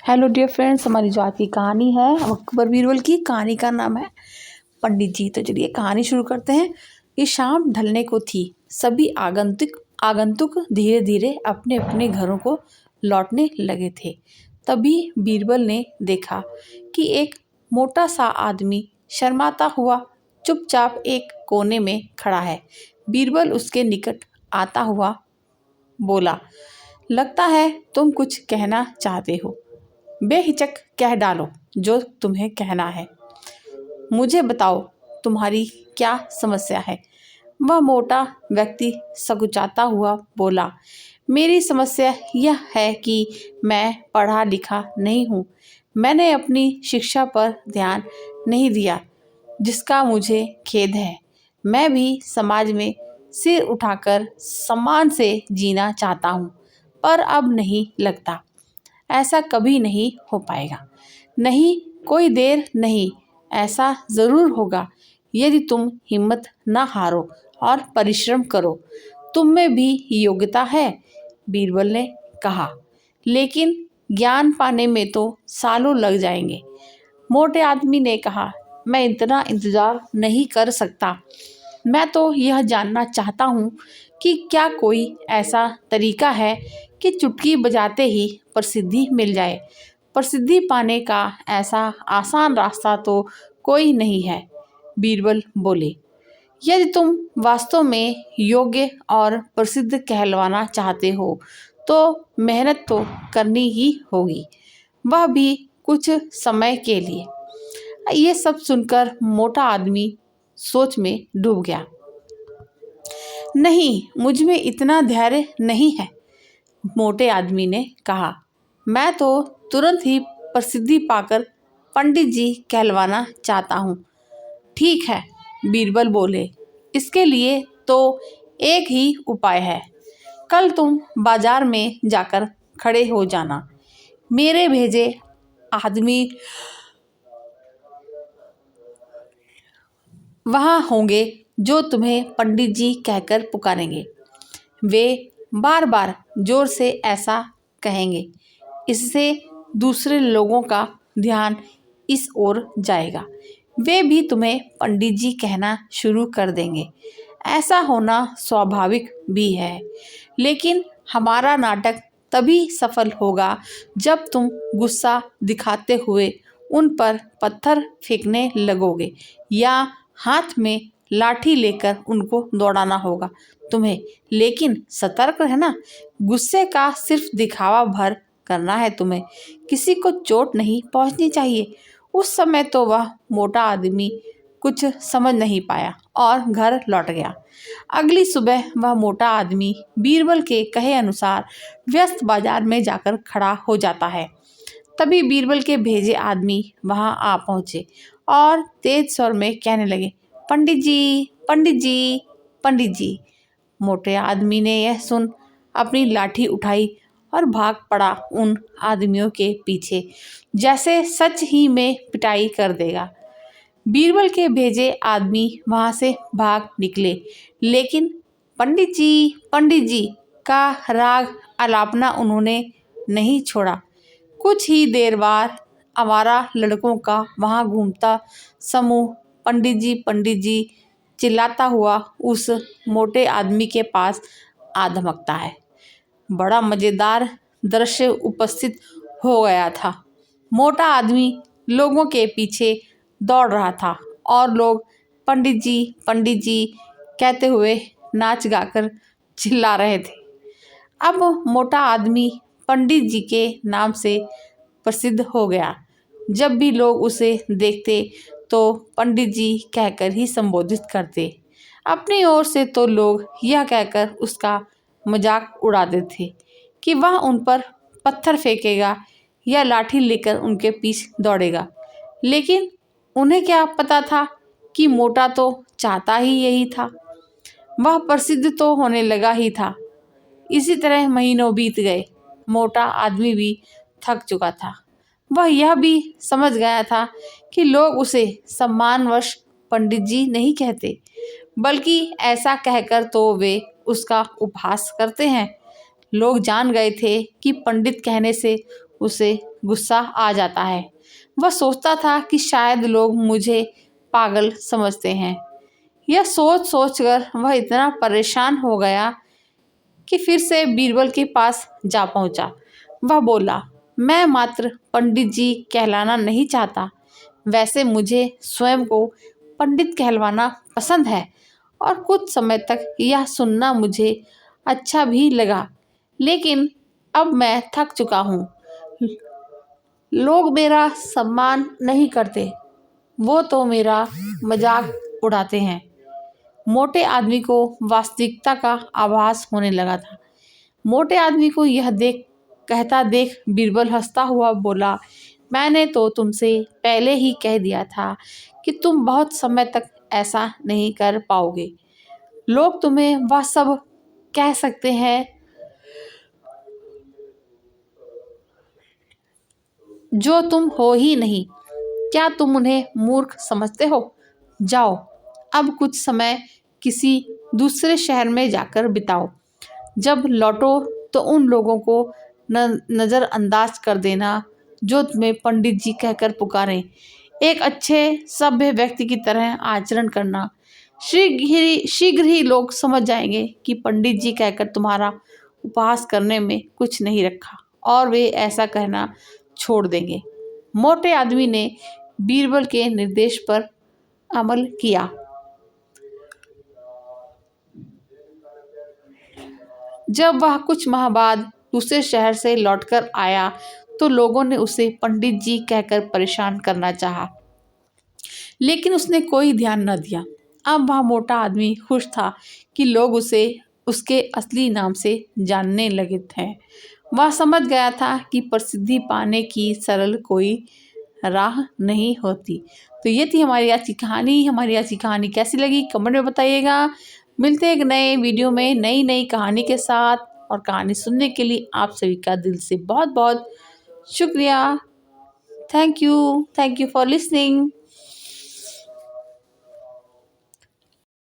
Hello dear friends, हमारी जो आज की कहानी है अकबर बीरबल की। कहानी का नाम है पंडित जी। तो चलिए कहानी शुरू करते हैं। ये शाम ढलने को थी। सभी आगंतुक आगंतुक धीरे धीरे अपने अपने घरों को लौटने लगे थे। तभी बीरबल ने देखा कि एक मोटा सा आदमी शर्माता हुआ चुपचाप एक कोने में खड़ा है। बीरबल उसके निकट आता हुआ बोला, लगता है तुम कुछ कहना चाहते हो। बेहिचक कह डालो जो तुम्हें कहना है। मुझे बताओ तुम्हारी क्या समस्या है। वह मोटा व्यक्ति सकुचाता हुआ बोला, मेरी समस्या यह है कि मैं पढ़ा लिखा नहीं हूँ। मैंने अपनी शिक्षा पर ध्यान नहीं दिया, जिसका मुझे खेद है। मैं भी समाज में सिर उठाकर सम्मान से जीना चाहता हूँ, पर अब नहीं लगता ऐसा कभी नहीं हो पाएगा। नहीं, कोई देर नहीं, ऐसा ज़रूर होगा यदि तुम हिम्मत न हारो और परिश्रम करो। तुम में भी योग्यता है, बीरबल ने कहा, लेकिन ज्ञान पाने में तो सालों लग जाएंगे। मोटे आदमी ने कहा, मैं इतना इंतज़ार नहीं कर सकता। मैं तो यह जानना चाहता हूँ कि क्या कोई ऐसा तरीका है कि चुटकी बजाते ही प्रसिद्धि मिल जाए। प्रसिद्धि पाने का ऐसा आसान रास्ता तो कोई नहीं है। बीरबल बोले, यदि तुम वास्तव में योग्य और प्रसिद्ध कहलवाना चाहते हो तो मेहनत तो करनी ही होगी, वह भी कुछ समय के लिए। ये सब सुनकर मोटा आदमी सोच में डूब गया। नहीं, मुझ में इतना धैर्य नहीं है, मोटे आदमी ने कहा। मैं तो तुरंत ही प्रसिद्धि पाकर पंडित जी कहलवाना चाहता हूँ। ठीक है, बीरबल बोले, इसके लिए तो एक ही उपाय है। कल तुम बाजार में जाकर खड़े हो जाना। मेरे भेजे आदमी वहाँ होंगे जो तुम्हें पंडित जी कहकर पुकारेंगे। वे बार बार जोर से ऐसा कहेंगे। इससे दूसरे लोगों का ध्यान इस ओर जाएगा। वे भी तुम्हें पंडित जी कहना शुरू कर देंगे। ऐसा होना स्वाभाविक भी है, लेकिन हमारा नाटक तभी सफल होगा जब तुम गुस्सा दिखाते हुए उन पर पत्थर फेंकने लगोगे या हाथ में लाठी लेकर उनको दौड़ाना होगा तुम्हें। लेकिन सतर्क रहना, गुस्से का सिर्फ दिखावा भर करना है तुम्हें। किसी को चोट नहीं पहुंचनी चाहिए। उस समय तो वह मोटा आदमी कुछ समझ नहीं पाया और घर लौट गया। अगली सुबह वह मोटा आदमी बीरबल के कहे अनुसार व्यस्त बाजार में जाकर खड़ा हो जाता है। तभी बीरबल के भेजे आदमी वहां आ पहुंचे और तेज स्वर में कहने लगे, पंडित जी, पंडित जी, पंडित जी। मोटे आदमी ने यह सुन अपनी लाठी उठाई और भाग पड़ा उन आदमियों के पीछे, जैसे सच ही में पिटाई कर देगा। बीरबल के भेजे आदमी वहां से भाग निकले, लेकिन पंडित जी का राग आलापना उन्होंने नहीं छोड़ा। कुछ ही देर बाद आवारा लड़कों का वहां घूमता समूह पंडित जी चिल्लाता हुआ उस मोटे आदमी के पास आ धमकता है। बड़ा मज़ेदार दृश्य उपस्थित हो गया था। मोटा आदमी लोगों के पीछे दौड़ रहा था और लोग पंडित जी कहते हुए नाच गाकर चिल्ला रहे थे। अब मोटा आदमी पंडित जी के नाम से प्रसिद्ध हो गया। जब भी लोग उसे देखते तो पंडित जी कहकर ही संबोधित करते। अपनी ओर से तो लोग यह कहकर उसका मजाक उड़ाते थे कि वह उन पर पत्थर फेंकेगा या लाठी लेकर उनके पीछे दौड़ेगा। लेकिन उन्हें क्या पता था कि मोटा तो चाहता ही यही था। वह प्रसिद्ध तो होने लगा ही था। इसी तरह महीनों बीत गए। मोटा आदमी भी थक चुका था। वह यह भी समझ गया था कि लोग उसे सम्मानवश पंडित जी नहीं कहते, बल्कि ऐसा कहकर तो वे उसका उपहास करते हैं। लोग जान गए थे कि पंडित कहने से उसे गुस्सा आ जाता है। वह सोचता था कि शायद लोग मुझे पागल समझते हैं। यह सोच सोचकर वह इतना परेशान हो गया कि फिर से बीरबल के पास जा पहुंचा। वह बोला, मैं मात्र पंडित जी कहलाना नहीं चाहता। वैसे मुझे स्वयं को पंडित कहलवाना पसंद है और कुछ समय तक यह सुनना मुझे अच्छा भी लगा, लेकिन अब मैं थक चुका हूँ। लोग मेरा सम्मान नहीं करते, वो तो मेरा मजाक उड़ाते हैं। मोटे आदमी को वास्तविकता का आभास होने लगा था। मोटे आदमी को यह देख बीरबल हंसता हुआ बोला, मैंने तो तुमसे पहले ही कह दिया था कि तुम बहुत समय तक ऐसा नहीं कर पाओगे। लोग तुम्हें वह सब कह सकते हैं जो तुम हो ही नहीं। क्या तुम उन्हें मूर्ख समझते हो? जाओ, अब कुछ समय किसी दूसरे शहर में जाकर बिताओ। जब लौटो तो उन लोगों को नज़रअंदाज कर देना जो तुम्हें पंडित जी कहकर पुकारें। एक अच्छे सभ्य व्यक्ति की तरह आचरण करना। शीघ्र ही लोग समझ जाएंगे कि पंडित जी कहकर तुम्हारा उपहास करने में कुछ नहीं रखा और वे ऐसा कहना छोड़ देंगे। मोटे आदमी ने बीरबल के निर्देश पर अमल किया। जब वह कुछ माह बाद दूसरे शहर से लौटकर आया तो लोगों ने उसे पंडित जी कहकर परेशान करना चाहा, लेकिन उसने कोई ध्यान न दिया। अब वह मोटा आदमी खुश था कि लोग उसे उसके असली नाम से जानने लगे थे। वह समझ गया था कि प्रसिद्धि पाने की सरल कोई राह नहीं होती। तो ये थी हमारी आज की कहानी। हमारी आज की कहानी कैसी लगी कमेंट में बताइएगा। मिलते हैं एक नए वीडियो में नई कहानी के साथ, और कहानी सुनने के लिए आप सभी का दिल से बहुत बहुत शुक्रिया। Thank you for listening.